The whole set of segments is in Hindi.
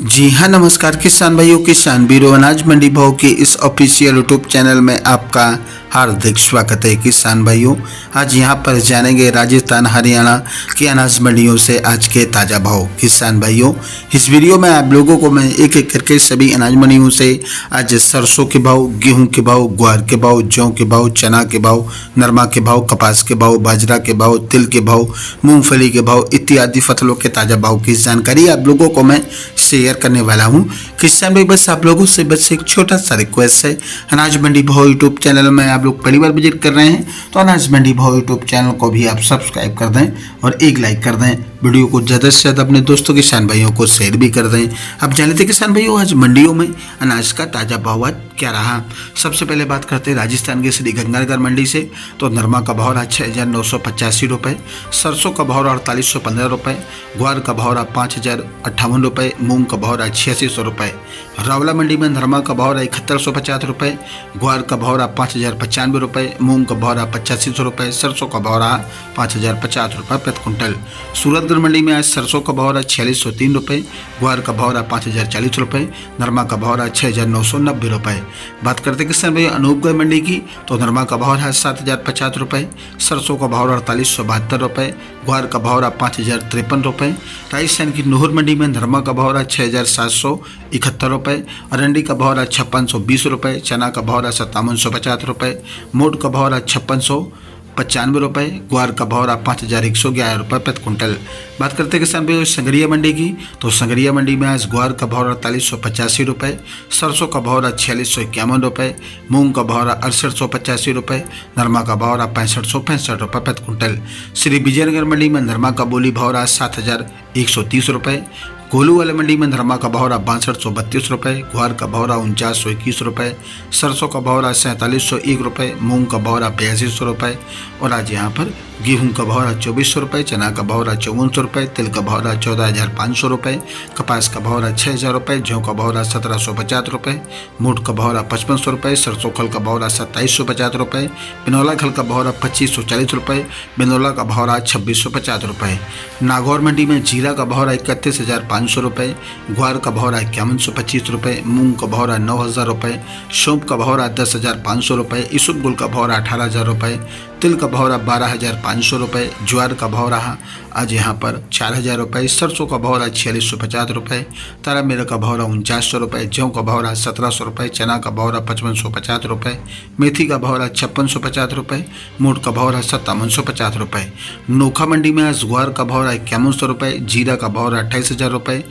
जी हाँ, नमस्कार किसान भाइयों, किसान बीरो अनाज मंडी भाव के इस ऑफिशियल यूट्यूब चैनल में आपका हार्दिक स्वागत है। किसान भाइयों, आज यहाँ पर जानेंगे राजस्थान हरियाणा की अनाज मंडियों से आज के ताज़ा भाव। किसान भाइयों, इस वीडियो में आप लोगों को मैं एक एक करके सभी अनाज मंडियों से आज सरसों के भाव, गेहूँ के भाव, ग्वार के भाव, जौ के भाव, चना के भाव, नरमा के भाव, कपास के भाव, बाजरा के भाव, तिल के भाव, मूंगफली के भाव इत्यादि फसलों के ताज़ा भाव की जानकारी आप लोगों को मैं शेयर करने वाला हूं। किसान भाई, बस आप लोगों से बस एक छोटा सा रिक्वेस्ट है, अनाज मंडी भाव यूट्यूब चैनल में आप लोग पहली बार विजिट कर रहे हैं तो अनाज मंडी भाव यूट्यूब चैनल को भी आप सब्सक्राइब कर दें और एक लाइक कर दें। वीडियो को ज़्यादा से ज़्यादा अपने दोस्तों किसान भाइयों को शेयर भी कर दें। अब जान लेते किसान भाइयों, आज मंडियों में अनाज का ताज़ा भाव आज क्या रहा। सबसे पहले बात करते हैं राजस्थान के श्री गंगानगर मंडी से। तो नरमा का भाव रहा 6,985 रुपये, सरसों का भाव रहा 4,815 रुपये, ग्वार का भाव रहा 5,058 रुपये, मूंग का भाव रहा 8,600 रुपये। रावला मंडी में नरमा का भाव रहा 7,150 रुपये, ग्वार का भाव रहा 5,095 रुपये, मूंग का भाव रहा 8,500 रुपये, सरसों का भाव रहा 5,050 रुपये प्रति कुंटल। सूरतगढ़ मंडी में आज सरसों का भाव रहा 4,603 रुपये, ग्वार का भाव रहा 5,040 रुपये, नरमा का भाव रहा 6,990 रुपये। बात करते किसान भाई अनूपगढ़ मंडी की। तो नरमा का भाव रहा 7,050 रुपये, सरसों का भाव रहा 4,872 रुपये, ग्वार का भाव रहा 5,053 रुपये। राजस्थान की नूहर मंडी में नरमा का भाव रहा 6,771 रुपये, अरंडी का भाव रहा 5,620 रुपये, चना का भाव रहा 5,750 रुपये, मोट का भाव रहा 5,695 रुपये, ग्वार का भाव रहा 5,111 रुपये प्रति कुंटल। बात करते हैं किसान भाई संगरिया मंडी की। तो संगरिया मंडी में आज ग्वार का भाव रहा 4,485 रुपये, सरसों का भाव रहा 4,651 रुपये, मूंग का भाव रहा 6,885 रुपये, नरमा का भाव रहा 6,565 रुपये प्रति कुंटल। श्री विजयनगर मंडी में नरमा का बोली भाव रहा 7,130 रुपये, कोलू वाले मंडी में नरमा का भाव रहा 6232 रुपये, ग्वार का भाव रहा 4921 रुपये, सरसों का भाव रहा 4701 रुपये, मूंग का भाव रहा 8200 रुपये। और आज यहाँ पर गेहूं का भाव रहा 2400 रुपये, चना का भाव रहा 5400 रुपये, तिल का भाव रहा 14,500 रुपये, कपास का भाव रहा 6,000 रुपये, जौ का भाव रहा 1,750 रुपये, मोट का भाव रहा 5,500 रुपये, सरसों खल का भाव रहा 2,750 रुपये, बिनौला खल का भाव रहा 2,540 रुपये, बिनौला का भाव रहा 2,650 रुपये। नागौर मंडी में जीरा का भाव रहा 31,500 रुपये, ग्वार का भाव रहा 5,125 रुपये, मूंग का भाव रहा 9,000 रुपये, सौंफ का भाव रहा 10,500 रुपये, इसबगुल का भाव रहा 18,000 रुपये, तिल का भाव रहा 12,500 रुपये, ज्वार का भाव रहा आज यहाँ पर 4,000 रुपये, सरसों का भाव रहा 4,650 रुपये, तारा मेरा का भाव रहा 4900 रुपये, जौ का भाव रहा 1,700 रुपये, चना का भाव रहा 5,550 रुपये, मेथी का भाव रहा 5,650 रुपये, मोट का भाव रहा 5,750 रुपये। नोखा मंडी में आज ग्वार का भाव रहा 5,100 रुपये, जीरा का भाव रहा 28,000 रुपये,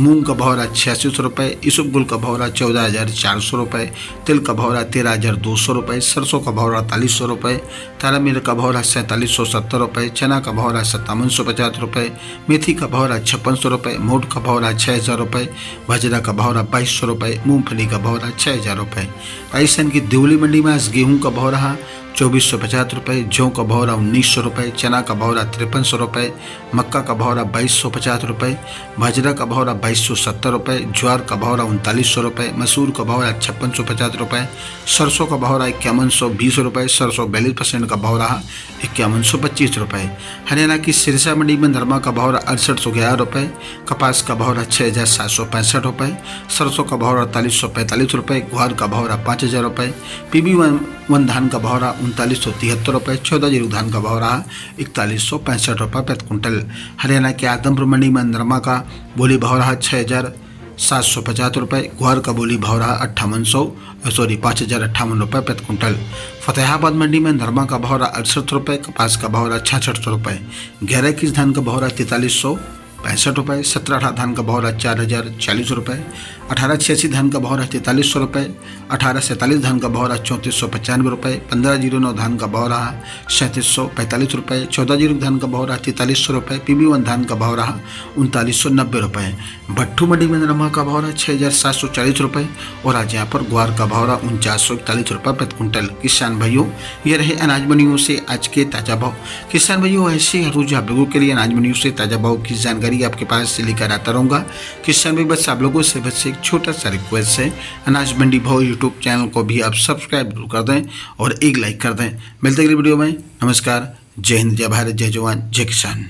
मूंग का भाव रहा 8600 रुपये, इसबगुल का भाव रहा 14,400 रुपये, तिल का भाव रहा 13,200 रुपये, सरसों का भाव रहा 4,300 रुपये, तारा मीर का भाव रहा 4,770 रुपये, चना का भाव रहा 5,750 रुपये, मेथी का भाव रहा 5,600 रुपये, मोट का भाव रहा 6,000 रुपये, बाजरा का भाव रहा 2,200 रुपये, मूंगफली का भाव रहा 6,000 रुपये। राजस्थान की देवली मंडी में आज गेहूँ का भाव रहा 2,450 रुपये, जौ का भाव रहा 1,900 रुपये, चना का भाव रहा 5,300 रुपये, मक्का का भाव रहा 2,250 रुपये, बाजरा का भाव रहा 2,270 रुपये, ज्वार का भाव रहा 3,900 रुपये, मसूर का भाव रहा 5,650 रुपये, सरसों का भाव रहा 5,120 रुपये, सरसों 42% का भाव रहा 5,125 रुपये। हरियाणा की सिरसा मंडी में नरमा का भाव रहा 6,811 रुपये, कपास का भाव रहा 6,765 रुपये, सरसों का भाव रहा 4,445 रुपये, ग्वार का भाव रहा 5,000 रुपये, PB1 धान का भाव रहा 3,973 रुपये, 14 धान का भाव रहा 4,165 रुपये प्रति कुंटल। हरियाणा के आदमपुर मंडी में नरमा का बोली भाव रहा 6,750 रुपये, ग्वार का बोली भाव रहा 5,058 रुपये प्रति कुंटल। फतेहाबाद मंडी में नरमा का भाव रहा 68 रुपये, कपास का भाव रहा 6,600 रुपये, 11 धान का भाव रहा 4,365 रुपये, 17 धान का भाव रहा 4,040 रुपये, 18 धान का भाव रहा 4,300 रुपये, 18 धान का भाव रहा 3,495 रुपये, 15 धान का भाव रहा 3,745 रुपये, 14 धान का भाव रहा 4,300 रुपये, PB1 धान का भाव रहा 3,990 रुपये। भट्टू मंडी में नरमा का भाव रहा 6,740 रुपये और आज यहाँ पर ग्वार का भाव रहा 4,941 रुपये प्रति कुंटल। किसान भाइयों, ये रहे अनाज मंडियों से आज के ताज़ा भाव। किसान भाइयों, ऐसे हर रोज आप लोगों के लिए अनाज मंडियों से ताज़ा भाव की जानकारी आपके पास से लेकर आता रहूँगा। किसान भाई, बस आप लोगों से बस एक छोटा सा रिक्वेस्ट है, अनाज मंडी भाव यूट्यूब चैनल को भी आप सब्सक्राइब जरूर कर दें और एक लाइक कर दें। मिलते अगली वीडियो में। नमस्कार, जय हिंद, जय भारत, जय जवान, जय किसान।